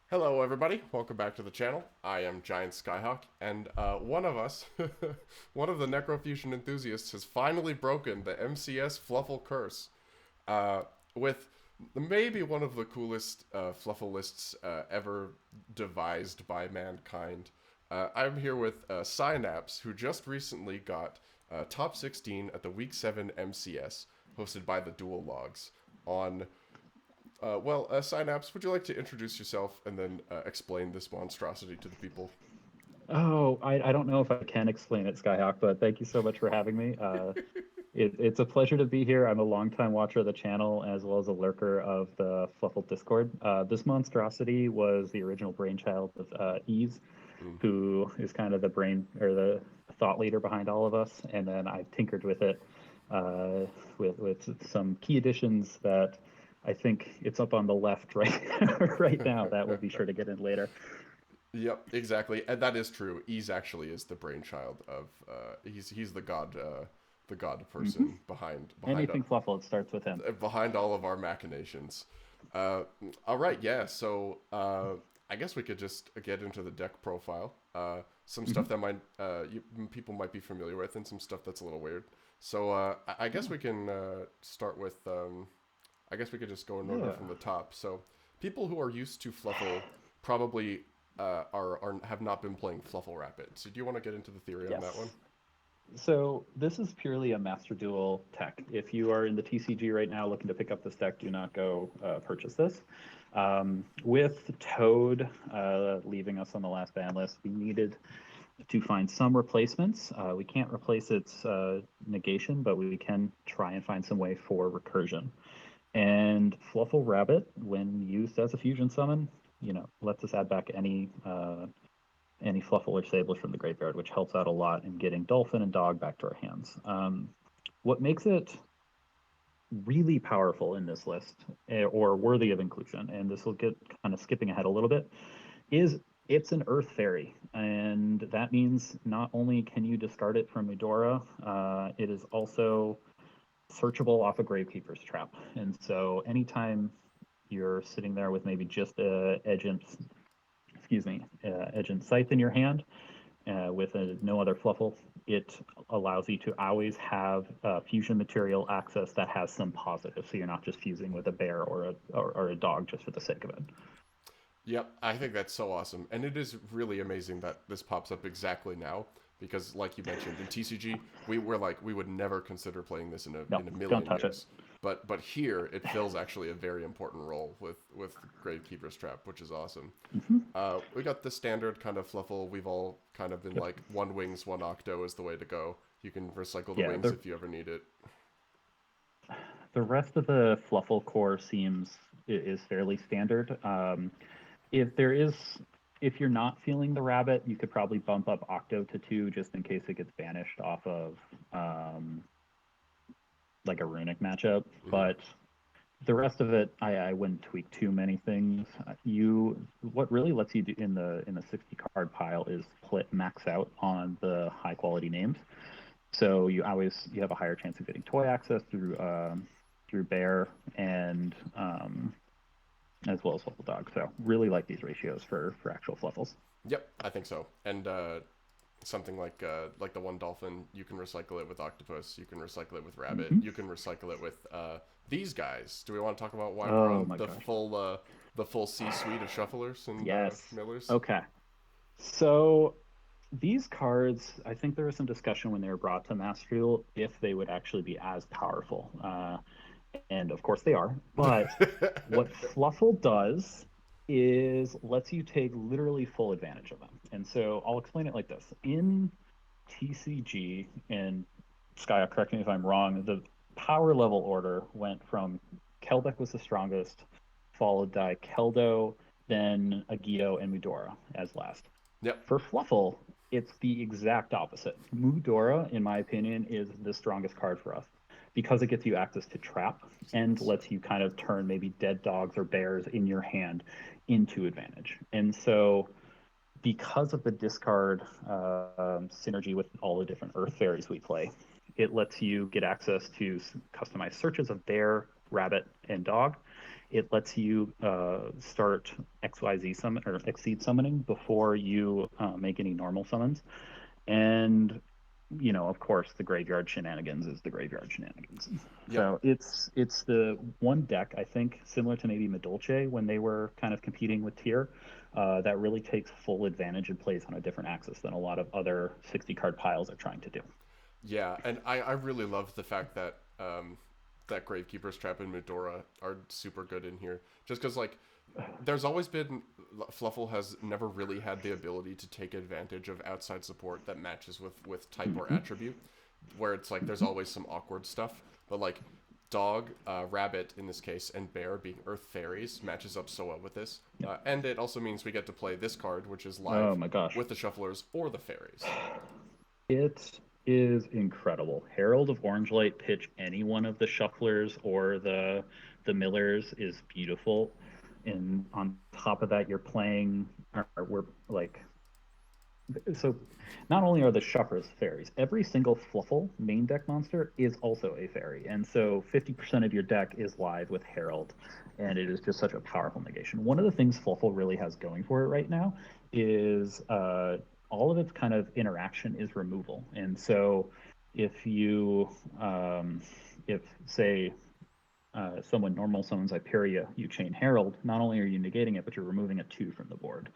Hello, everybody. Welcome back to the channel. I am Giant Skyhawk, and one of us, one of the Necrofusion enthusiasts, has finally broken the MCS Fluffal curse uh, with maybe one of the coolest Fluffal lists ever devised by mankind. I'm here with Synapse, who just recently got top 16 at the Week 7 MCS, hosted by the Dual Logs on Synapse, would you like to introduce yourself and then explain this monstrosity to the people? Oh, I don't know if I can explain it, Skyhawk, but thank you so much for having me. It's a pleasure to be here. I'm a longtime watcher of the channel as well as a lurker of the Fluffle Discord. This monstrosity was the original brainchild of Ease, Mm. who is kind of the brain or the thought leader behind all of us. And then I tinkered with it uh, with some key additions that I think it's up on the left right right now. That we'll be sure to get in later. Yep, exactly, and that is true. Ease actually is the brainchild of he's the god Hmm. person Anything Fluffle, it starts with him. behind all of our machinations. Uh, all right, yeah. So I guess we could just get into the deck profile. Some stuff Hmm. that people might be familiar with, and some stuff that's a little weird. So I guess Yeah. we can start with. I guess we could just go in order Yeah. from the top. So people who are used to Fluffle probably are have not been playing Fluffle Rapid. So do you want to get into the theory on that one? Yes. So this is purely a Master Duel tech. If you are in the TCG right now looking to pick up this deck, do not go purchase this. With Toad leaving us on the last ban list, we needed to find some replacements. We can't replace its negation, but we can try and find some way for recursion. And Fluffle Rabbit, when used as a fusion summon, lets us add back any Fluffle or Sableye from the graveyard, which helps out a lot in getting Dolphin and Dog back to our hands. What makes it really powerful in this list, or worthy of inclusion, and this will get kind of skipping ahead a little bit, is it's an Earth Fairy, and that means not only can you discard it from Eudora, it is also searchable off a Gravekeeper's Trap. And so anytime you're sitting there with maybe just a Edge and Scythe in your hand, with no other Fluffle, it allows you to always have fusion material access that has some positive, so you're not just fusing with a bear or a dog just for the sake of it. Yep, I think that's so awesome. And it is really amazing that this pops up exactly now because like you mentioned in TCG, we would never consider playing this No, in a don't million touch it. years. But here it fills actually a very important role with Gravekeeper's Trap, which is awesome. Mm-hmm. We got the standard kind of Fluffle. We've all kind of been Yep. like one wings, one Octo is the way to go. You can recycle the Yeah, wings the if you ever need it. the rest of the Fluffle core is fairly standard. If there is if you're not feeling the rabbit, you could probably bump up Octo to two just in case it gets banished off of like a runic matchup. Hmm. But the rest of it, I wouldn't tweak too many things. You what really lets you do in the 60 card pile is max out on the high quality names. So you have a higher chance of getting toy access through Bear and as well as Local Dog. So really like these ratios for actual fluffles. Yep, I think so. And something like the one dolphin, you can recycle it with octopus, you can recycle it with rabbit, Hmm. you can recycle it with these guys. Do we want to talk about why we're Oh on my gosh. the full C suite of shufflers and Yes. millers? Okay. So these cards, I think there was some discussion when they were brought to Master Duel if they would actually be as powerful. And of course they are. But what Fluffle does is lets you take literally full advantage of them. And so I'll explain it like this. In TCG, and Skya, correct me if I'm wrong, the power level order went from Kelbeck was the strongest, followed by Keldo, then Agito, and Mudora as last. Yep. For Fluffle, it's the exact opposite. Mudora, in my opinion, is the strongest card for us because it gets you access to trap and lets you kind of turn maybe dead dogs or bears in your hand into advantage. And so, because of the discard synergy with all the different Earth fairies we play, it lets you get access to customized searches of bear, rabbit, and dog. it lets you start XYZ summon or exceed summoning before you make any normal summons. And of course, the graveyard shenanigans is the graveyard shenanigans. Yep. So it's the one deck, I think, similar to maybe Medolce when they were kind of competing with Tier, that really takes full advantage and plays on a different axis than a lot of other 60 card piles are trying to do. Yeah, and I really love the fact that that Gravekeeper's Trap and Medora are super good in here. Just because, like, there's always been Fluffal has never really had the ability to take advantage of outside support that matches with type or Mm-hmm. attribute, where it's like there's Mm-hmm. always some awkward stuff. But like dog, rabbit in this case, and bear being earth fairies matches up so well with this. Yep. And it also means we get to play this card, which is Oh live my gosh. with the shufflers or the fairies. It is incredible. Herald of Orange Light pitch any one of the shufflers or the millers is beautiful. And on top of that, you're playing or we're like so not only are the shufflers fairies, every single Fluffle main deck monster is also a fairy. And so 50% of your deck is live with Herald, and it is just such a powerful negation. One of the things Fluffle really has going for it right now is all of its kind of interaction is removal. And so if you, if say, someone normal summons Hyperia, you chain Herald, not only are you negating it, but you're removing a 2 from the board.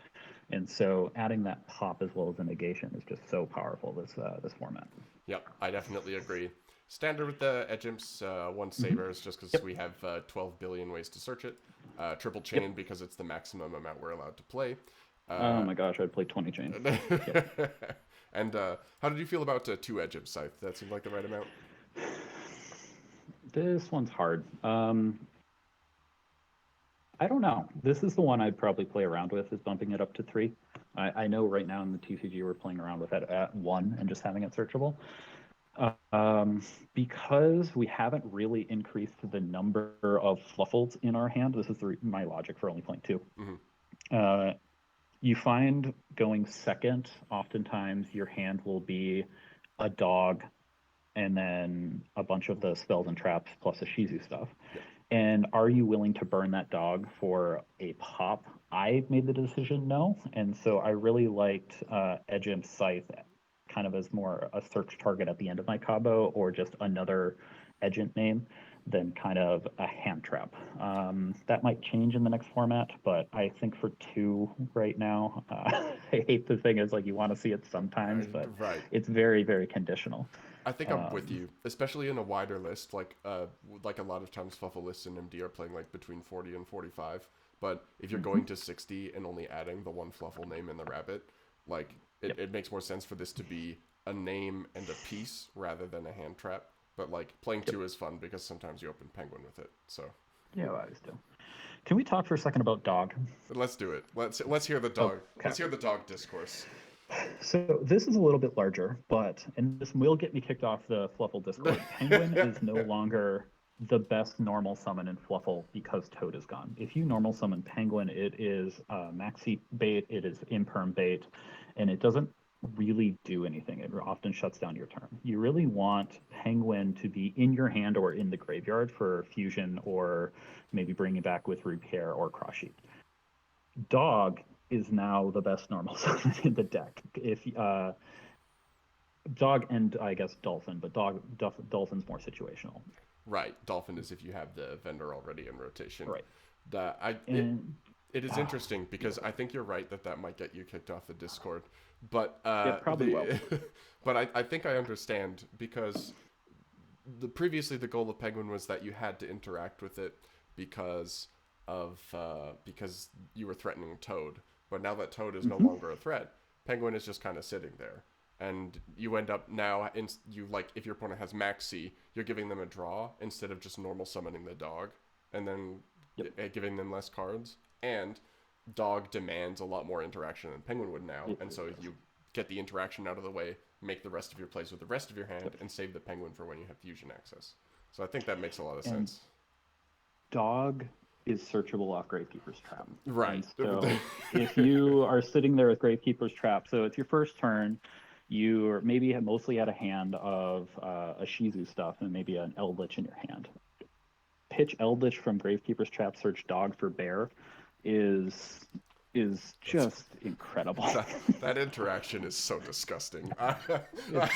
And so adding that pop as well as the negation is just so powerful this format. Yep, I definitely agree. Standard with the edge imps, one Mm-hmm. savers just because Yep. we have 12 billion ways to search it. Triple Yep. chain because it's the maximum amount we're allowed to play. Oh Uh, my gosh, I'd play 20 chain. Yep. and how did you feel about two edge imps, Scythe? That seemed like the right amount. This one's hard. I don't know. This is the one I'd probably play around with, is bumping it up to 3. I know right now in the TCG we're playing around with it at 1 and just having it searchable. Because we haven't really increased the number of Fluffles in our hand, this is my logic for only playing 2. Mm-hmm. You find going second, oftentimes your hand will be a dog and then a bunch of the spells and traps plus Ishizu stuff. Yep. And are you willing to burn that dog for a pop? I made the decision no. And so I really liked Edge Imp Scythe kind of as more a search target at the end of my combo or just another Edge Imp name than kind of a hand trap. That might change in the next format, but I think for 2 right now, I hate the thing is like you want to see it sometimes, but Right. it's very, very conditional. I think I'm with you, especially in a wider list. Like a lot of times, Fluffle lists in MD are playing like between 40 and 45. But if you're going to 60 and only adding the one Fluffle name in the rabbit, like it makes more sense for this to be a name and a piece rather than a hand trap. But like playing 2 is fun because sometimes you open Penguin with it. So Yeah, I always do. Can we talk for a second about dog? let's do it. Let's hear the dog. Okay. Let's hear the dog discourse. So this is a little bit larger, and this will get me kicked off the Fluffle Discord. Penguin is no longer the best normal summon in Fluffle because Toad is gone. If you normal summon Penguin, it is maxi bait, it is imperm bait, and it doesn't really do anything. It often shuts down your turn. You really want Penguin to be in your hand or in the graveyard for fusion or maybe bring it back with repair or cross sheet. Dog is now the best normal summon in the deck. If dog and I guess dolphin, but dolphin's more situational. Right, dolphin is if you have the vendor already in rotation. Right. It is interesting because I think you're right that might get you kicked off the Discord, but it probably will. But I think I understand because previously the goal of Penguin was that you had to interact with it because you were threatening Toad. But now that Toad is no longer a threat, Penguin is just kind of sitting there. And you end up now, if your opponent has Maxi, you're giving them a draw instead of just normal summoning the dog and then giving them less cards. And dog demands a lot more interaction than Penguin would now. And so you get the interaction out of the way, make the rest of your plays with the rest of your hand, and save the Penguin for when you have fusion access. So I think that makes a lot of sense. Dog is searchable off Gravekeeper's Trap. Right. And so if you are sitting there with Gravekeeper's Trap, so it's your first turn, you maybe have mostly had a hand of Ishizu stuff and maybe an Eldritch in your hand. pitch Eldritch from Gravekeeper's Trap, search dog for bear is just incredible. That interaction is so disgusting. Yeah.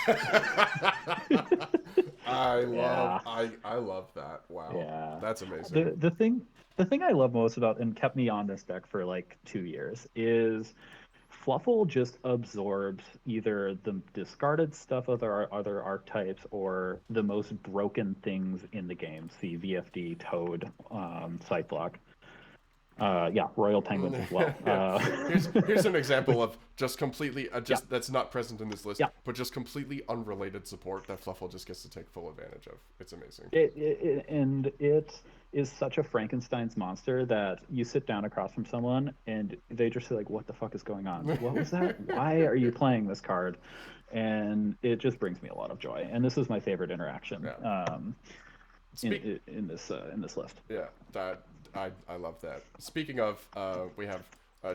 I love that. Wow. Yeah. That's amazing. The thing I love most about and kept me on this deck for like 2 years is Fluffal just absorbs either the discarded stuff of our other archetypes or the most broken things in the game. See VFD, Toad, Scythe. Yeah, Royal Penguins as well. Here's an example of just completely Yeah, that's not present in this list, yeah. but just completely unrelated support that Fluffle just gets to take full advantage of. It's amazing. And it is such a Frankenstein's monster that you sit down across from someone and they just say like, "What the fuck is going on? What was that? Why are you playing this card?" And it just brings me a lot of joy. And this is my favorite interaction Yeah. in this list. Yeah, that I love that. Speaking of, we have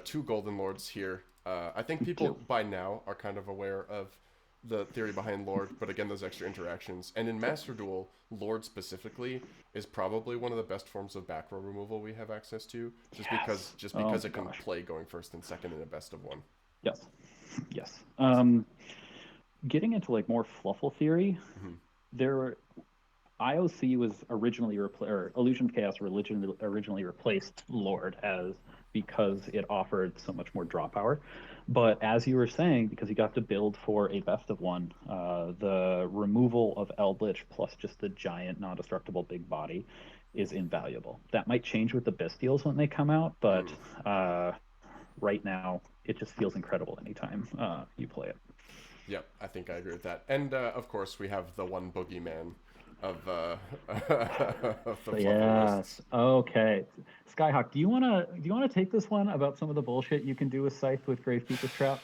two Golden Lords here. I think people by now are kind of aware of the theory behind Lord, but again, those extra interactions. And in Master Duel, Lord specifically is probably one of the best forms of back row removal we have access to, because it can play going first and second in a best of one. Yes. Getting into like more Fluffle theory, there IOC was originally or Illusion of Chaos originally replaced Lord because it offered so much more draw power. But as you were saying, because you got to build for a best of one, the removal of Eldritch plus just the giant non-destructible big body is invaluable. That might change with the Bestials when they come out, but right now it just feels incredible anytime you play it. Yep, I think I agree with that. And of course, we have the one boogeyman of the Fluffle lists. Okay. Skyhawk, do you wanna take this one about some of the bullshit you can do with Scythe with Gravekeeper's Trap?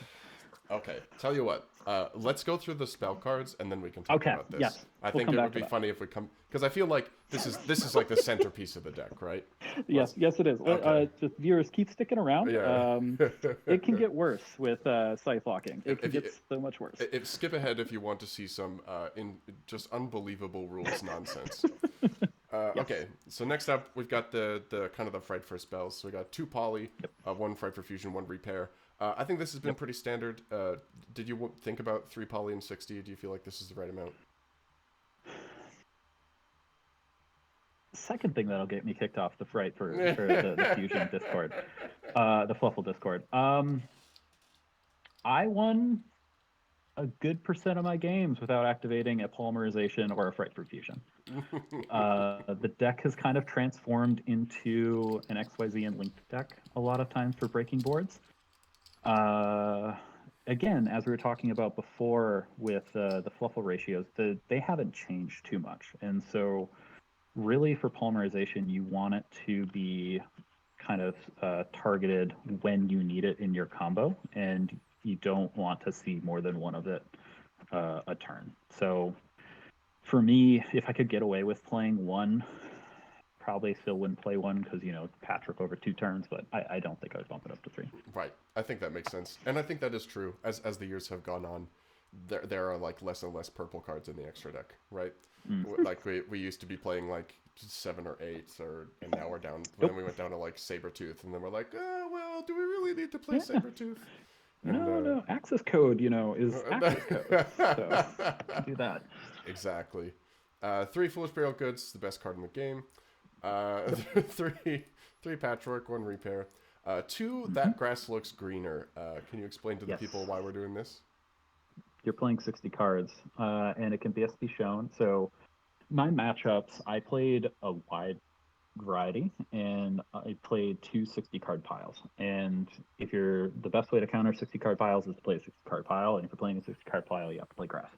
Okay, tell you what. Let's go through the spell cards and then we can talk about this. Yes. I think it would be funny if we come because I feel like this is like the centerpiece of the deck, right? Yes, it is. Okay. Just viewers, keep sticking around. Yeah. It can get worse with Scythe locking. It can get so much worse. Skip ahead if you want to see some in just unbelievable rules nonsense. Yes. Okay, so next up we've got the kind of the Fright for spells. So we got 2 poly, 1 Fright for fusion, 1 repair. I think this has been pretty standard. Did you think about 3 poly and 60? Do you feel like this is the right amount? Second thing that'll get me kicked off the Fright for the Fusion Discord, the Fluffle Discord. I won a good percent of my games without activating a Polymerization or a Fright for Fusion. The deck has kind of transformed into an XYZ and linked deck a lot of times for breaking boards. Again, as we were talking about before with the Fluffle ratios, they haven't changed too much. And so really for Polymerization, you want it to be kind of targeted when you need it in your combo, and you don't want to see more than one of it a turn. So for me, if I could get away with playing one, probably still wouldn't play one because, Patrick over 2 turns, but I don't think I would bump it up to 3. Right. I think that makes sense. And I think that is true. As the years have gone on, there are like less and less purple cards in the extra deck, right? Like we used to be playing like 7 or 8, and now we're down. Then we went down to like Sabertooth, and then we're like, well, do we really need to play Sabertooth? No. Access code, is access code. So do that. Exactly. 3 Foolish Burial Goods, the best card in the game. 3 Patchwork, 1 Repair. 2 That Grass Looks Greener. Can you explain to the people why we're doing this? You're playing 60 cards, and it can best be shown. So my matchups, I played a wide variety, and I played 2 60-card piles. And the best way to counter 60-card piles is to play a 60-card pile, and if you're playing a 60-card pile, you have to play grass.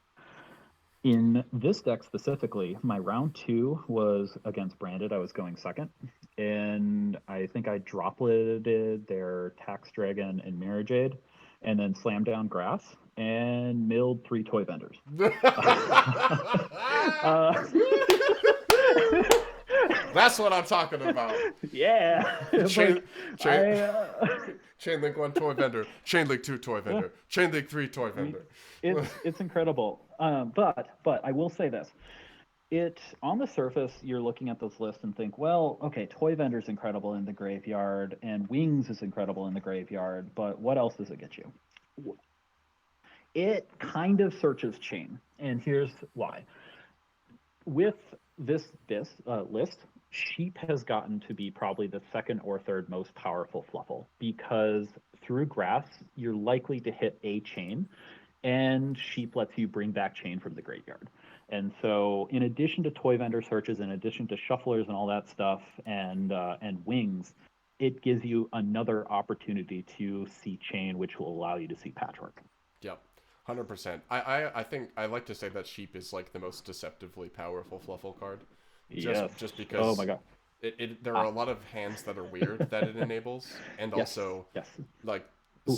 In this deck specifically, my round 2 was against Branded. I was going second, and I think I dropletted their Tax Dragon and Mirror Jade, and then slammed down grass and milled 3 toy vendors. That's what I'm talking about. Yeah. Chain Link 1 toy vendor, Chain Link 2 toy vendor, Chain Link 3 toy vendor. It's incredible. But I will say this. It on the surface, you're looking at this list and think, well, okay, Toy Vendor's incredible in the graveyard, and Wings is incredible in the graveyard, but what else does it get you? It kind of searches chain, and here's why. With this list, Sheep has gotten to be probably the second or third most powerful Fluffle because through grass, you're likely to hit a chain, and Sheep lets you bring back chain from the graveyard. And so, in addition to toy vendor searches, in addition to shufflers and all that stuff, and wings, it gives you another opportunity to see chain, which will allow you to see patchwork. Yep. 100%. I think I like to say that sheep is like the most deceptively powerful Fluffle card. Yes. Just Oh because my god. there are a lot of hands that are weird that it enables, and Yes. also Yes. like Ooh,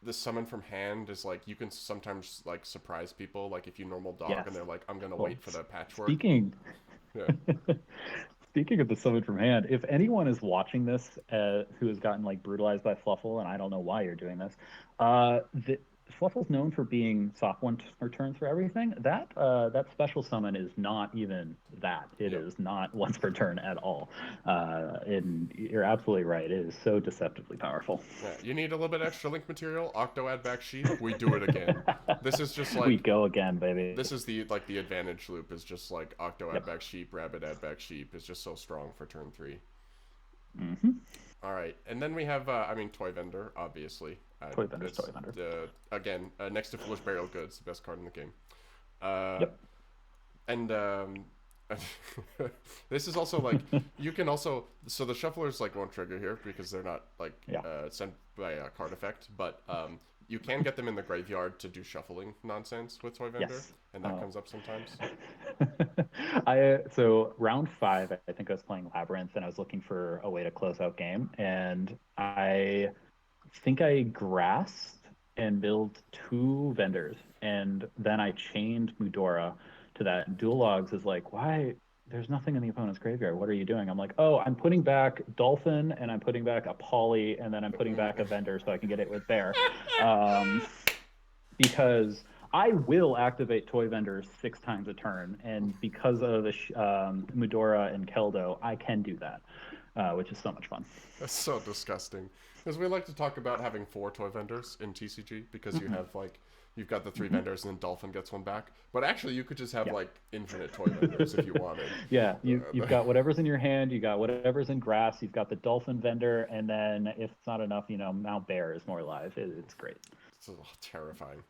the summon from hand is like you can sometimes like surprise people, like if you normal dog yes. and they're like, I'm gonna Well, wait for the patchwork. speaking Yeah. speaking of the summon from hand, if anyone is watching this who has gotten like brutalized by Fluffle, and I don't know why you're doing this, the Fluffle's known for being soft one returns for everything. That special summon is not even that. It Yep. is not once per turn at all. And you're absolutely right. It is so deceptively powerful. Yeah. You need a little bit extra link material. Octo add back sheep. We do it again. This is just We like go again, baby. this is the advantage loop is just like Octo add Yep. back sheep, Rabbit add back sheep is just so strong for turn 3. Mm-hmm. All right, and then we have Toy Vendor, obviously. Toy vendors, It's toy vendor. again next to Foolish Burial Goods, the best card in the game. Uh, Yep. and this is also like you can also so the shufflers like won't trigger here because they're not like Yeah. sent by a card effect, but you can get them in the graveyard to do shuffling nonsense with Toy Vendor, Yes. and that comes up sometimes. So round 5, I think I was playing Labyrinth and I was looking for a way to close out game, and I think I grassed and built 2 vendors, and then I chained Mudora to that. Dual Logs is like, why? There's nothing in the opponent's graveyard. What are you doing? I'm like, oh, I'm putting back Dolphin, and I'm putting back a Poly, and then I'm putting back a vendor so I can get it with Bear. Um, because I will activate toy vendors 6 times a turn, and because of Mudora and Keldo, I can do that, which is so much fun. That's so disgusting. Because we like to talk about having 4 toy vendors in TCG because you Mm-hmm. have like you've got the 3 Mm-hmm. vendors and then Dolphin gets one back. But actually, you could just have Yeah. like infinite toy vendors if you wanted. Yeah, you've got whatever's in your hand, you got whatever's in grass, you've got the dolphin vendor, and then if it's not enough, Mount Bear is more alive. It's great. It's terrifying.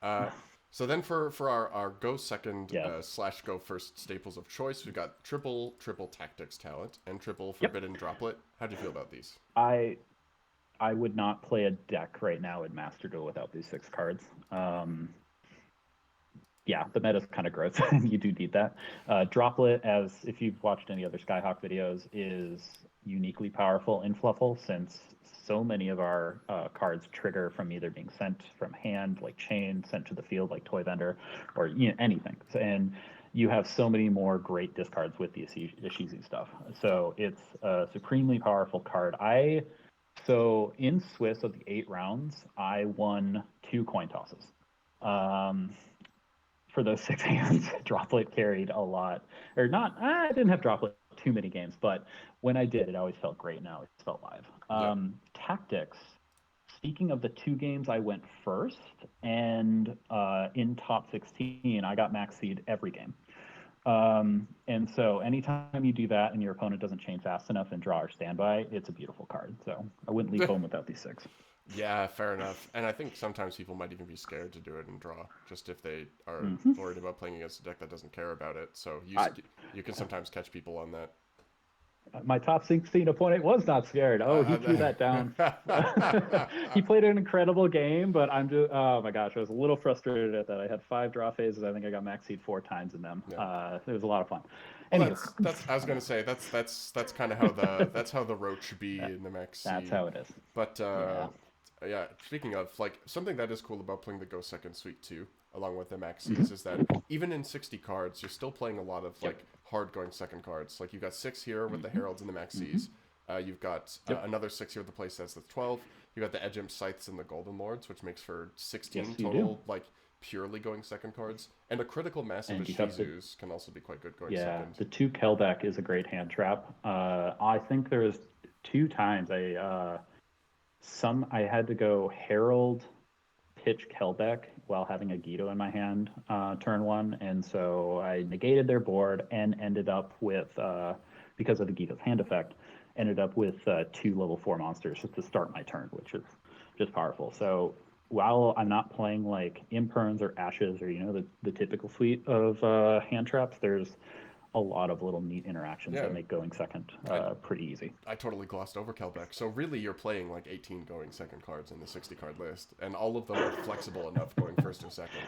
Uh, so then for our go second Yes. slash go first staples of choice, we've got triple tactics talent and triple Yep. forbidden droplet. How do you feel about these? I would not play a deck right now in Master Duel without these 6 cards. Yeah, the meta's kind of gross. You do need that. Droplet, as if you've watched any other Skyhawk videos, is uniquely powerful in Fluffle since so many of our cards trigger from either being sent from hand, like Chain, sent to the field, like Toy Vendor, or anything. And you have so many more great discards with the Ishizu stuff. So it's a supremely powerful card. So in Swiss of the 8 rounds, I won 2 coin tosses. For those 6 hands, Droplet carried a lot, or not. I didn't have Droplet too many games, but when I did, it always felt great. Now it felt live. Yeah. Tactics. Speaking of the 2 games, I went first, and in top 16, I got max seed every game. And so anytime you do that and your opponent doesn't chain fast enough and draw or standby, it's a beautiful card. So I wouldn't leave home without these 6. Yeah, fair enough. And I think sometimes people might even be scared to do it and draw, just if they are Mm-hmm. worried about playing against a deck that doesn't care about it. So I, you can sometimes catch people on that. my top 16 opponent was not scared. Oh, he threw that down. He played an incredible game, but I'm just, oh my gosh, I was a little frustrated at that. I had 5 draw phases. I think I got max seed 4 times in them. Yeah. It was a lot of fun. Well, Anywho, that's I was gonna say that's kind of how the road should be in the max seed. that's how it is. But Yeah. yeah, speaking of like something that is cool about playing the Go Second Suite 2 along with the maxis Mm-hmm. is that even in 60 cards, you're still playing a lot of like hard going second cards. Like you've got 6 here with the Heralds and the maxis. You've got another 6 here with the playsets that's 12. You got the Edge Imp Scythes and the Golden Lords, which makes for 16 Yes, you total do. like purely going second cards. And a critical mass of And you have the Ishizus can also be quite good going yeah, second. the 2 Kelbeck is a great hand trap. I think there was 2 times I had to go Herald pitch Kelbeck while having a Guido in my hand turn 1, and so I negated their board and ended up with because of the Guido's hand effect, ended up with 2 level 4 monsters just to start my turn, which is just powerful. So while I'm not playing like Imperns or Ashes or the typical suite of hand traps, there's a lot of little neat interactions Yeah. that make going second pretty easy. I totally glossed over Kelbeck. So really, you're playing like 18 going second cards in the 60 card list, and all of them are flexible enough going first or second.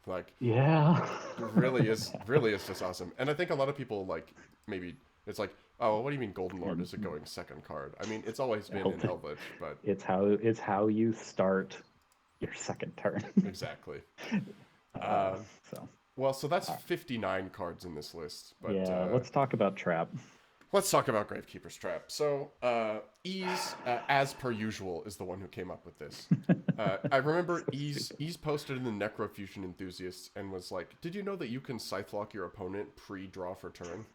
Like, Yeah. really is just awesome. And I think a lot of people like maybe it's like, oh, what do you mean Golden Lord is a going second card? I mean, it's always been in Helvich, but it's how you start your second turn. exactly. So Well, so that's 59 cards in this list, but yeah, let's talk about trap. let's talk about Gravekeeper's Trap. So, Ease, as per usual, is the one who came up with this. I remember Ease posted in the Necrofusion Enthusiasts and was like, did you know that you can Scythe Lock your opponent pre-draw for turn?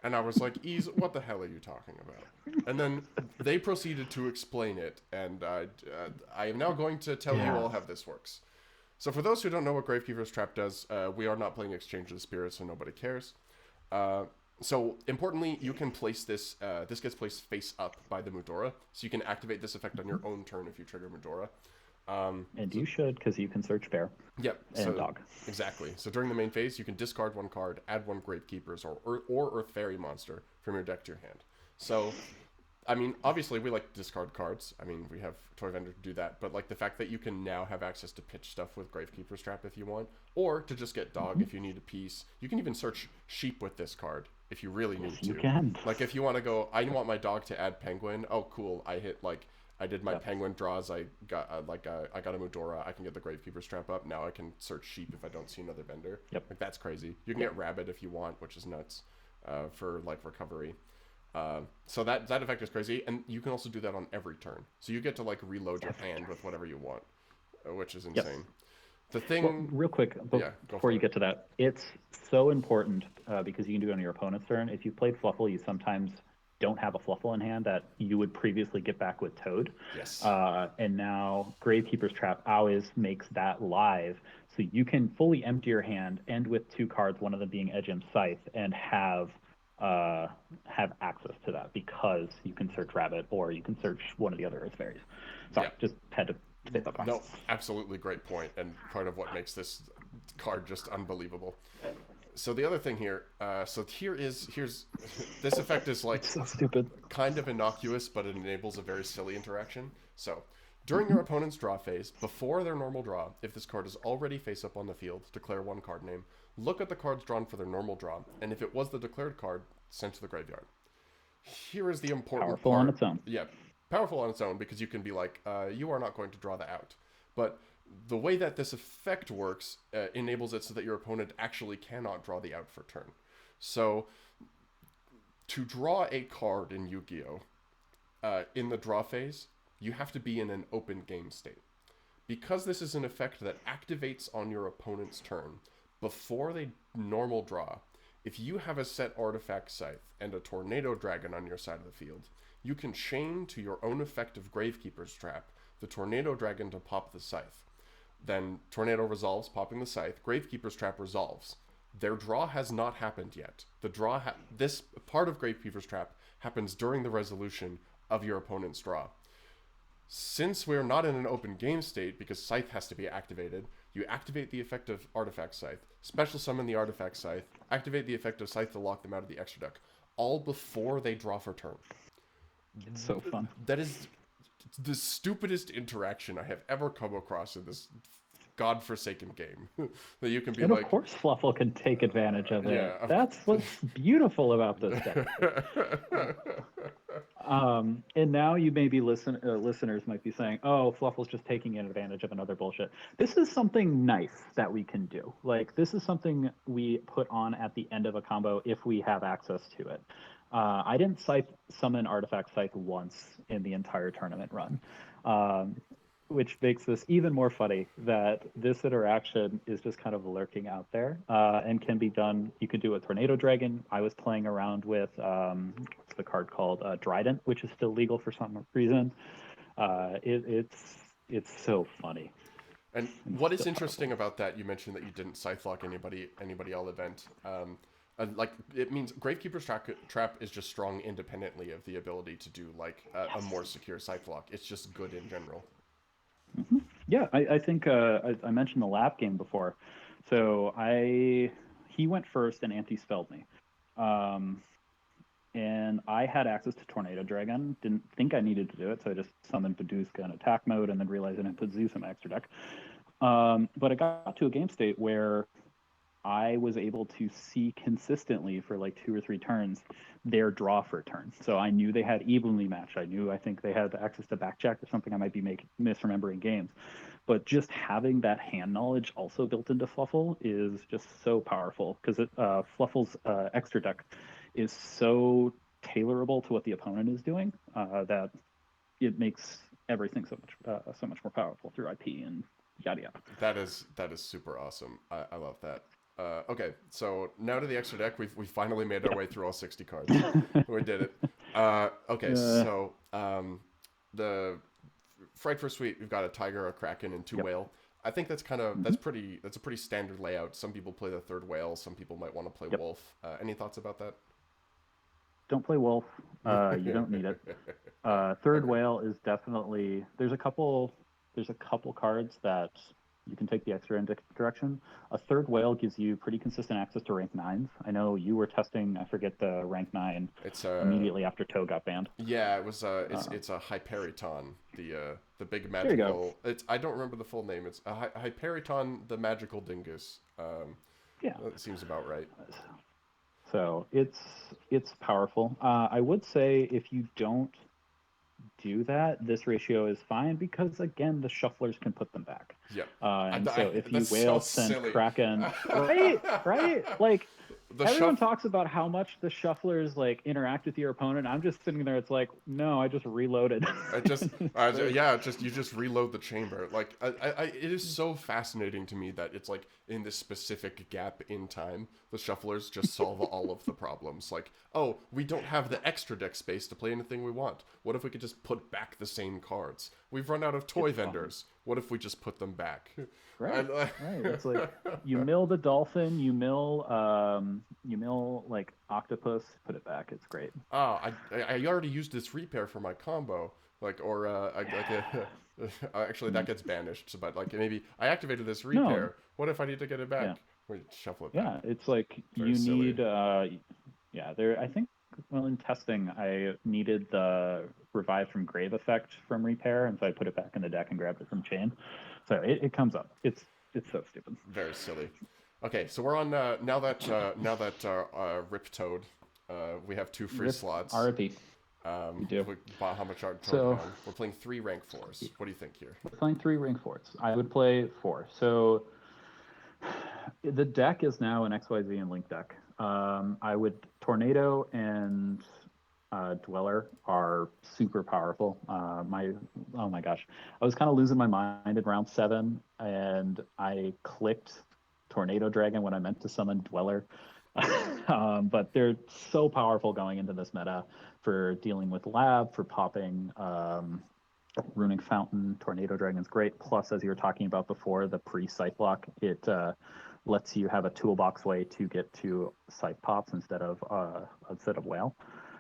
And I was like, Ease, what the hell are you talking about? And then they proceeded to explain it, and I am now going to tell you all how this works. So for those who don't know what Gravekeeper's Trap does, we are not playing Exchange of the Spirits, so nobody cares. So importantly, you can place this, this gets placed face up by the Mudora, so you can activate this effect on your own turn if you trigger Mudora. And you should, because you can search bear. Yep. And dog. Exactly. So during the main phase, you can discard 1 card, add 1 Gravekeeper's or Earth Fairy monster from your deck to your hand. So, I mean, obviously we like to discard cards. I mean, we have Toy Vendor to do that, but like the fact that you can now have access to pitch stuff with Gravekeeper's Trap if you want, or to just get dog if you need a piece. You can even search sheep with this card if you really need to. You can. Like if you want to go, I want my dog to add penguin. Oh, cool. I did my penguin draws. I got I got a Mudora. I can get the Gravekeeper's Trap up. Now I can search sheep if I don't see another vendor. Yep. Like that's crazy. You can get rabbit if you want, which is nuts, for like recovery. So that effect is crazy, and you can also do that on every turn. So you get to like reload your hand with whatever you want, which is insane. Yes. The thing, well, real quick, before you get to that, it's so important because you can do it on your opponent's turn. If you played Fluffal, you sometimes don't have a Fluffal in hand that you would previously get back with Toad. Yes. And now Gravekeeper's Trap always makes that live, so you can fully empty your hand, end with 2 cards, one of them being Edge and Scythe, and have access to that because you can search Rabbit or you can search one of the other Earth Fairies. Sorry, just had to say that. No, absolutely great point, and part of what makes this card just unbelievable. So the other thing here, here's this effect is like so stupid, kind of innocuous, but it enables a very silly interaction. So during your opponent's draw phase, before their normal draw, if this card is already face up on the field, declare 1 card name. Look at the cards drawn for their normal draw, and if it was the declared card, sent to the graveyard. Here is the important powerful part. On its own. Yeah, powerful on its own because you can be like, you are not going to draw that out. But the way that this effect works enables it so that your opponent actually cannot draw the out for turn. So to draw a card in Yu-Gi-Oh! In the draw phase, you have to be in an open game state. Because this is an effect that activates on your opponent's turn, before they normal draw, if you have a set artifact Scythe and a Tornado Dragon on your side of the field, you can chain to your own effective Gravekeeper's Trap the Tornado Dragon to pop the Scythe. Then Tornado resolves, popping the Scythe. Gravekeeper's Trap resolves. Their draw has not happened yet. This part of Gravekeeper's Trap happens during the resolution of your opponent's draw. Since we're not in an open game state, because Scythe has to be activated, you activate the effect of Artifact Scythe, special summon the Artifact Scythe, activate the effect of Scythe to lock them out of the extra deck, all before they draw for turn. It's so fun. That is the stupidest interaction I have ever come across in this godforsaken game. That you can be and like... of course Fluffal can take advantage of it. Yeah, That's what's beautiful about this deck. And now you maybe listeners might be saying, oh, Fluffal's just taking advantage of another bullshit. This is something nice that we can do. Like, this is something we put on at the end of a combo if we have access to it. I didn't summon Artifact Scythe once in the entire tournament run. which makes this even more funny that this interaction is just kind of lurking out there and can be done. You could do a Tornado Dragon. I was playing around with what's the card called Trident, which is still legal for some reason. It's so funny And and what is still interesting powerful. about that? You mentioned that you didn't scythe lock anybody all event. Like it means Gravekeeper's trap is just strong independently of the ability to do like a more Yes. secure scythe lock. It's just good in general. Yeah, I think I mentioned the lap game before. So he went first and anti-spelled me. Um, and I had access to Tornado Dragon. Didn't think I needed to do it, so I just summoned Badooska in attack mode and then realized I didn't put Zeus in my extra deck. But it got to a game state where I was able to see consistently for like 2 or 3 turns their draw for a turn. So I knew they had evenly matched. I think they had access to backjack or something. I might be misremembering games. But just having that hand knowledge also built into Fluffal is just so powerful because Fluffal's extra deck is so tailorable to what the opponent is doing that it makes everything so much more powerful through IP and yada yada. That is super awesome. I love that. Okay, so now to the extra deck. We finally made our way through all 60 cards. We did it. Okay, Uh, so the Frightful Suite, we've got a tiger, a kraken, and two yep. whale. I think Mm-hmm. that's a pretty standard layout. Some people play the third whale. Some people might want to play Yep. wolf. Any thoughts about that? Don't play wolf. You don't need it. Third Agreed. whale is definitely there's a couple cards that you can take the extra direction. A third whale gives you pretty consistent access to rank nines. I know you were testing, I forget the rank nine It's immediately after Toe got banned. yeah, it was Uh, it's a Hyperiton, the big there you go. magical. It's I don't remember the full name. It's a Hyperiton, the magical dingus. Yeah. That seems about right. So it's powerful. I would say if you don't do that, this ratio is fine because again, the shufflers can put them back. Yeah, And so if you that's so whale send silly. Kraken, right, like The everyone shuff talks about how much the shufflers like interact with your opponent. I'm just sitting there. It's like, no, I just reloaded. I just, It's like, yeah, just you just reload the chamber. Like, it is so fascinating to me that it's like in this specific gap in time, the shufflers just solve all of the problems. Like, oh, we don't have the extra deck space to play anything we want. What if we could just put back the same cards? We've run out of toy it's fun. vendors. What if we just put them back? Right, And, right. It's like you mill the dolphin, you mill like octopus, put it back. It's great. oh, I already used this repair for my combo. Like, or like actually that Mm. gets banished. So, but like maybe I activated this No, repair. What if I need to get it yeah. back? We shuffle it back. Yeah, it's like Very you silly. need yeah, there I think well in testing I needed the revive from grave effect from repair and so I put it back in the deck and grabbed it from chain. So it comes up. It's so stupid. Very silly. Okay, so we're on now that Rip Toad, we have two free Rip slots. RIP. We do. We bought Hamachard So Togedown. We're playing 3 rank 4s. What do you think here? we're playing 3 ring 4s. I would play 4. So the deck is now an XYZ and Link deck. I would Tornado and Dweller are super powerful. Oh my gosh, I was kind of losing my mind in round 7, and I clicked Tornado Dragon when I meant to summon Dweller. But they're so powerful going into this meta for dealing with Lab, for popping Runic Fountain. Tornado Dragon's great. Plus, as you were talking about before, the pre-Scythe Lock, it lets you have a toolbox way to get to Scythe Pops instead of Whale.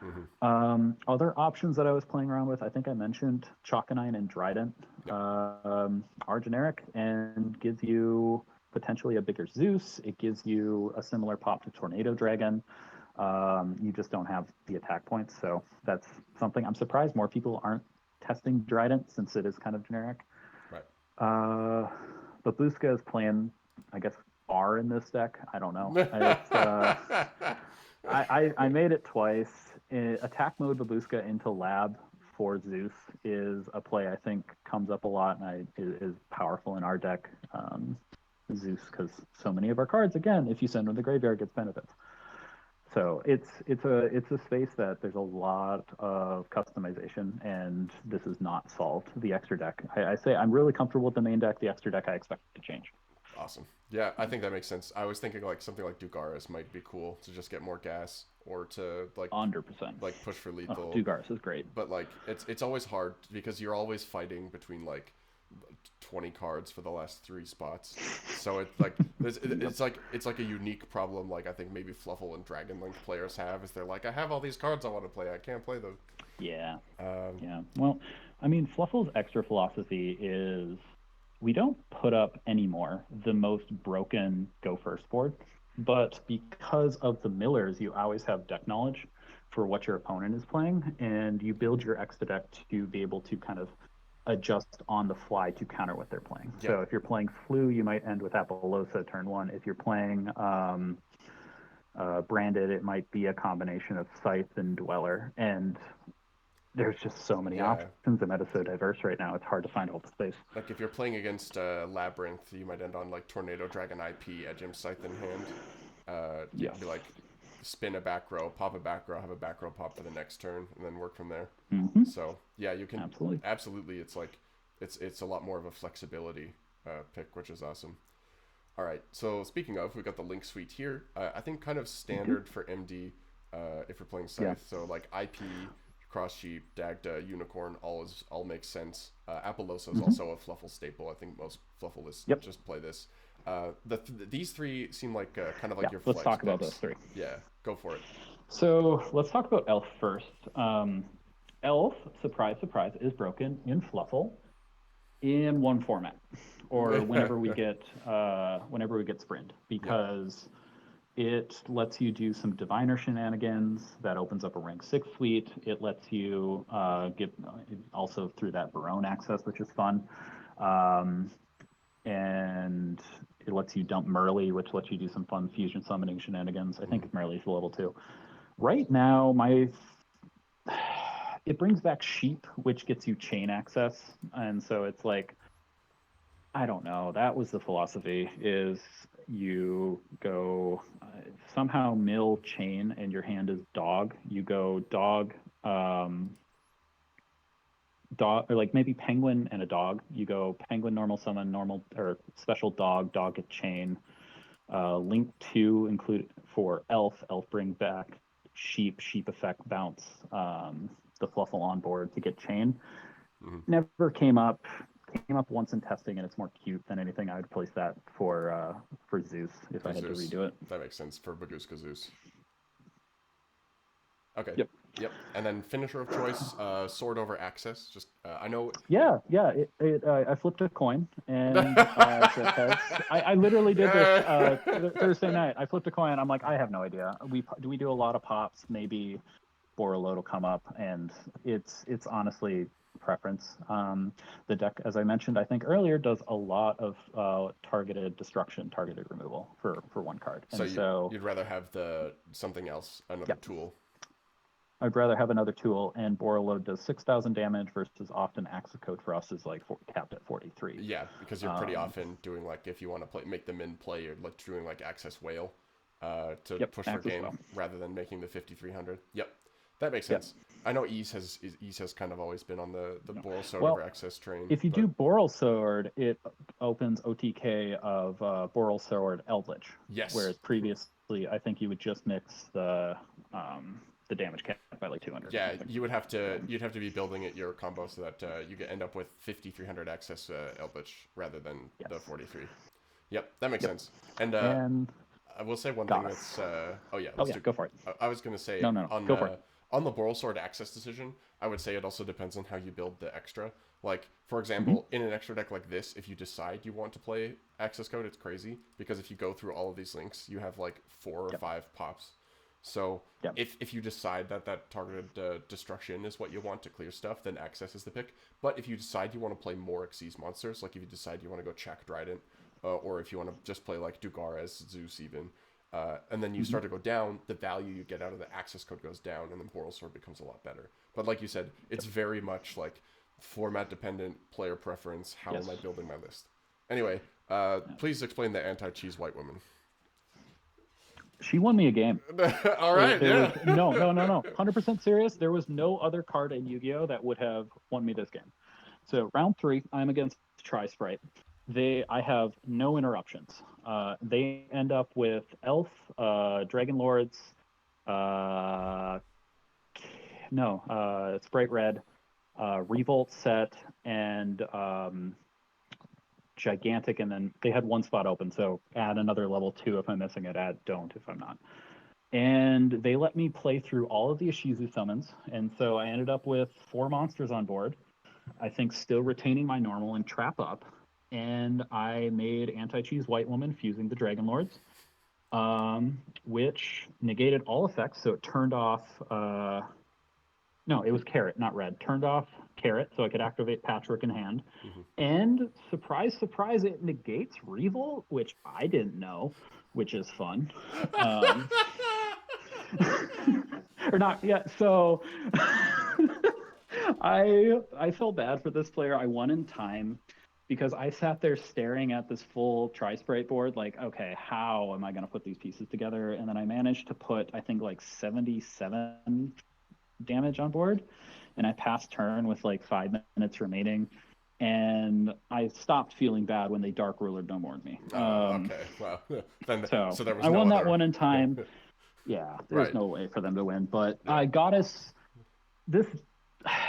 Mm-hmm. Other options that I was playing around with, I think I mentioned Chalkanine and Trident Yep. are generic and gives you potentially a bigger Zeus. It gives you a similar pop to Tornado Dragon. You just don't have the attack points, so that's something I'm surprised more people aren't testing Trident since it is kind of generic. Right. Babushka is playing, I guess, R in this deck. I don't know. It's I made it twice. Attack mode Babushka into lab for Zeus is a play I think comes up a lot and is powerful in our deck. Zeus, because so many of our cards, again, if you send them to the graveyard, gets benefits. So it's a space that there's a lot of customization, and this is not solved. The extra deck, I say I'm really comfortable with the main deck. The extra deck I expect to change. Awesome. Yeah, I think that makes sense. I was thinking like something like Dugaris might be cool to just get more gas or to 100%. like push for Oh, lethal. Dugaris is great. But like it's always hard because you're always fighting between like 20 cards for the last 3 spots. So it's like Yep. it's like a unique problem. Like I think maybe Fluffal and Dragon Link players have is they're like I have all these cards I want to play. I can't play them. Yeah. Um, Yeah. Well, I mean, Fluffle's extra philosophy is we don't put up anymore the most broken go first board, but because of the millers, you always have deck knowledge for what your opponent is playing, and you build your extra deck to be able to kind of adjust on the fly to counter what they're playing. yeah, So if you're playing Flu, you might end with Apollosa turn one. If you're playing Branded, it might be a combination of Scythe and Dweller. And there's just so many yeah. options. The meta's so diverse right now, it's hard to find all the space. Like if you're playing against Labyrinth, you might end on like Tornado Dragon IP, Edge Imp Scythe in hand. You Yes. could be like spin a back row, pop a back row, have a back row pop for the next turn, and then work from there. Mm-hmm. So yeah, you can Absolutely. absolutely. It's like it's a lot more of a flexibility pick, which is awesome. All right. So speaking of, we got the Link Suite here. I think kind of standard for MD if you're playing Yeah. Scythe. So like IP, Cross Sheep, Dagda, Unicorn, all makes sense. Apollosa is also a Fluffle staple. I think most Fluffalists Yep. just play this. These three seem like kind of like Yeah. your Let's flex talk about picks. those three. Yeah, go for it. So let's talk about Elf first. Elf, surprise, surprise, is broken in Fluffle in one format, or whenever we get Sprint, Yep. because it lets you do some diviner shenanigans that opens up a rank 6 suite. It lets you get also through that Barone access, which is fun. Um, and it lets you dump Merly, which lets you do some fun fusion summoning shenanigans. I think Merly's a little too. Right now, it brings back Sheep, which gets you chain access, and so it's like I don't know. That was the philosophy: is you go somehow mill chain, and your hand is dog. You go dog, dog, or like maybe penguin and a dog. You go penguin, normal summon, normal or special dog, dog get chain. Link 2 include for elf. Elf bring back sheep, sheep effect bounce. The Fluffle on board to get chain. Mm-hmm. Never came up. Came up once in testing, and it's more cute than anything. I would place that for Zeus if For I had to Zeus, redo it. that makes sense for Baguska Zeus. Okay. Yep. Yep. And then finisher of choice, sword over access. Just I know. Yeah, yeah. I flipped a coin and said heads. I literally did this Thursday night. I flipped a coin. I'm like, I have no idea. We do a lot of pops. Maybe Borreload will come up, and it's honestly preference. The deck, as I mentioned, I think earlier, does a lot of targeted destruction, targeted removal for one card. So And you'd rather have the something else, another tool. I'd rather have another tool, and Borreload does 6,000 damage versus often Access Code for us is like capped at 43. Yeah, because you're pretty often doing like if you want to make the min play, you're like doing like Access Whale to push for game Whale. rather than making the 5,300. Yep, that makes sense. I know Ease has kind of always been on the Boral Sword over Access train. If you do Boral Sword, it opens OTK of Boral Sword Eldritch. Yes. Whereas previously, I think you would just mix the damage cap by like 200. Yeah, you'd have to be building it your combo so that you end up with 5,300 access Eldritch rather than the 43. Yep, that makes sense. And I will say one thing that's go for it. I was gonna say Go for it. On the Boral Sword access decision, I would say it also depends on how you build the extra. Like, for example, in an extra deck like this, if you decide you want to play access code, it's crazy because if you go through all of these links, you have like 4 or 5 pops. So if you decide that targeted destruction is what you want to clear stuff, then access is the pick. But if you decide you want to play more Xyz monsters, like if you decide you want to go Check Trident, or if you want to just play like Dugares, Zeus even, and then you start to go down, the value you get out of the access code goes down, and then Boral Sword becomes a lot better. But like you said, it's very much like format dependent, player preference. How am I building my list? Anyway, please explain the anti-cheese white woman. She won me a game. All right, There yeah. was no, no, no, no. 100% serious. There was no other card in Yu-Gi-Oh that would have won me this game. So round three, I'm against Tri-Sprite. I have no interruptions. They end up with Elf, Dragon Lords, uh, no, Sprite Red, Revolt set, and Gigantic, and then they had one spot open, so add another level 2 if I'm missing it, add don't if I'm not. And they let me play through all of the Ishizu summons, and so I ended up with 4 monsters on board. I think still retaining my normal and trap up, and I made Anti-Cheese White Woman fusing the Dragon Lords, which negated all effects, so it turned off. No, it was Carrot, not Red. Turned off Carrot, so I could activate Patchwork in hand. Mhm. And surprise, surprise, it negates Revolt, which I didn't know, which is fun. Or not yet. So I felt bad for this player. I won in time because I sat there staring at this full Tri-Sprite board, like, okay, how am I going to put these pieces together? And then I managed to put, I think, like 77 damage on board, and I passed turn with like 5 minutes remaining. And I stopped feeling bad when they Dark Rulered no more than me. Okay, well, then So so there was I no won that other. one in time. Yeah, there's Right. no way for them to win. But Yeah. Goddess, this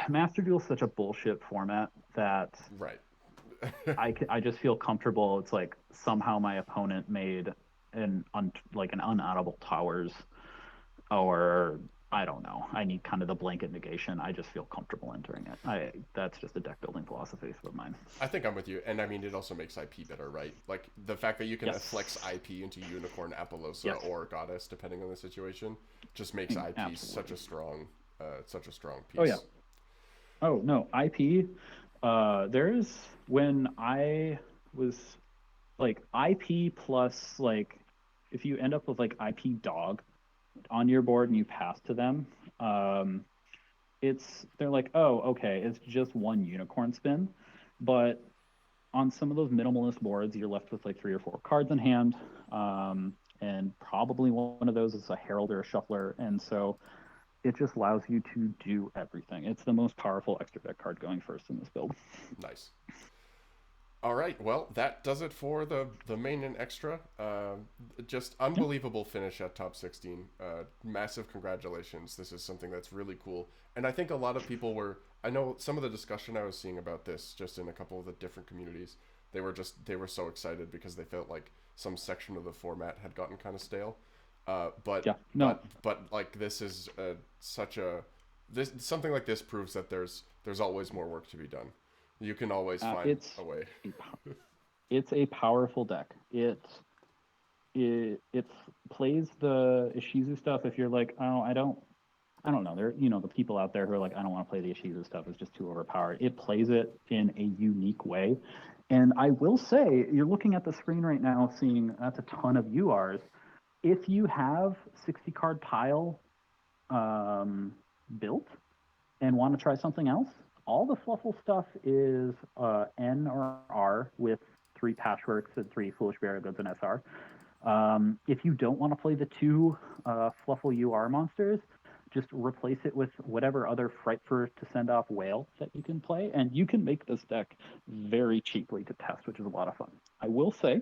Master Duel is such a bullshit format that Right. I just feel comfortable. It's like somehow my opponent made like an unaudible towers, or I don't know. I need kind of the blanket negation. I just feel comfortable entering it. That's just a deck building philosophy of mine. I think I'm with you, and I mean it also makes IP better, right? Like the fact that you can flex Yes. IP into Unicorn, Appaloosa, Yes. or Goddess, depending on the situation, just makes IP Absolutely. such a strong Oh piece. yeah. Oh no. IP. There's when I was like IP plus like if you end up with like IP dog on your board and you pass to them, they're like, oh, okay, it's just one unicorn spin. But on some of those minimalist boards, you're left with like 3 or 4 cards in hand. And probably one of those is a Herald or a Shuffler. And so it just allows you to do everything. It's the most powerful extra deck card going first in this build. Nice. All right, well, that does it for the main and extra. Just Yeah. unbelievable finish at top 16. Massive congratulations. This is something that's really cool. And I think a lot of people were, I know some of the discussion I was seeing about this just in a couple of the different communities, they were so excited because they felt like some section of the format had gotten kind of stale. Yeah. No. But like this is such a, this something like this proves that there's always more work to be done. You can always find It's a way. it's a powerful deck. It plays the Ishizu stuff. If you're like, oh, I don't know. There, the people out there who are like, I don't want to play the Ishizu stuff. It's just too overpowered. It plays it in a unique way. And I will say, you're looking at the screen right now, seeing that's a ton of URs. If you have 60 card pile built and want to try something else, all the Fluffal stuff is N or R with 3 Patchworks and 3 Foolish Burial Goods and SR. If you don't want to play the 2 Fluffal UR monsters, just replace it with whatever other Frightfur to send off whale that you can play, and you can make this deck very cheaply to test, which is a lot of fun. I will say,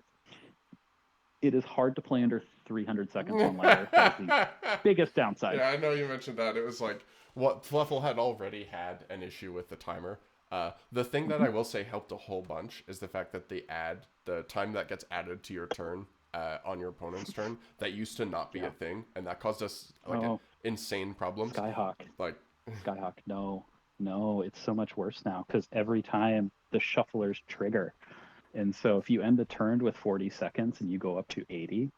it is hard to play under 300 seconds on ladder. That is the biggest downside. Yeah, I know you mentioned that. It was like what Fluffle had already had an issue with the timer. The thing that Mm-hmm. I will say helped a whole bunch is the fact that they add the time that gets added to your turn on your opponent's turn. That used to not be a Yeah. thing, and that caused us like Oh, insane problems. Skyhawk. Like, Skyhawk. No, no, it's so much worse now because every time the shufflers trigger. And so if you end the turn with 40 seconds and you go up to 80,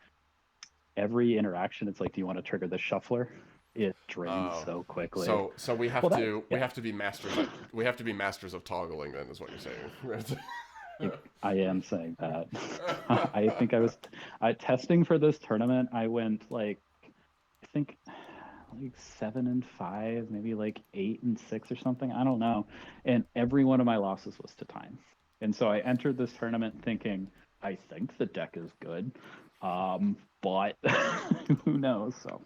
every interaction, it's like, do you want to trigger the shuffler? It drains oh, so quickly. so Well, that, we yeah, have to be masters we have to be masters of toggling. Then is what you're saying. I am saying that. I think I was testing for this tournament. I went like, I think like 7-5, maybe like 8-6 or something. I don't know. And every one of my losses was to time. And so I entered this tournament thinking, I think the deck is good. But who knows? So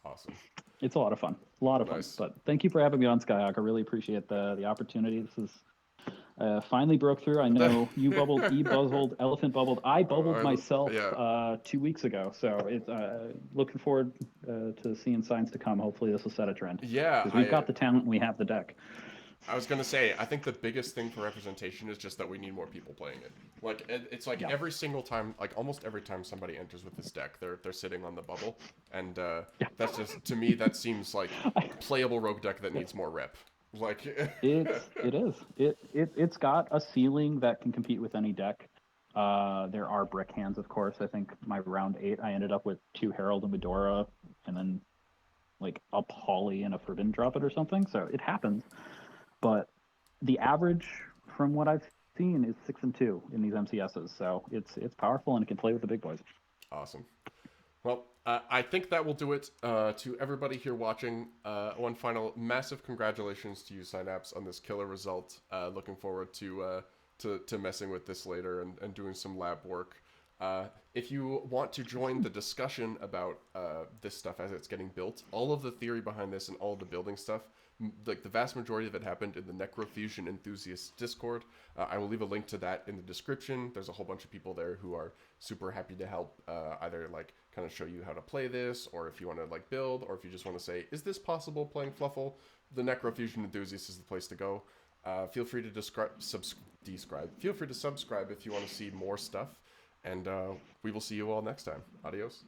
Awesome. it's a lot of fun, a lot of fun. Nice. But thank you for having me on, Skyhawk. I really appreciate the opportunity. This is finally broke through. I know you bubbled, E buzzled, Elephant bubbled. I bubbled myself yeah. 2 weeks ago. So it's looking forward to seeing signs to come. Hopefully this will set a trend. Yeah, Because we've got the talent and we have the deck. I was gonna say, I think the biggest thing for representation is just that we need more people playing it. Like it's like Yeah. every single time, like almost every time somebody enters with this deck, they're sitting on the bubble, and Yeah. that's just, to me, that seems like I, playable rogue deck that yeah. needs more rep. Like It's got a ceiling that can compete with any deck. There are brick hands, of course. I think my round 8, I ended up with 2 Herald and Medora, and then like a Polly and a Forbidden Drop It or something. So it happens. But the average, from what I've seen, is 6 and 2 in these MCSs. So it's powerful and it can play with the big boys. awesome. Well, I think that will do it. To everybody here watching, one final massive congratulations to you, Synapse, on this killer result. Looking forward to messing with this later and doing some lab work. If you want to join the discussion about this stuff as it's getting built, all of the theory behind this and all of the building stuff, like the vast majority of it happened in the Necrofusion Enthusiasts Discord. I will leave a link to that in the description. There's a whole bunch of people there who are super happy to help, either like kind of show you how to play this, or if you want to like build, or if you just want to say, is this possible playing Fluffal? The Necrofusion Enthusiast is the place to go. Feel free to Feel free to subscribe if you want to see more stuff. And we will see you all next time. Adios.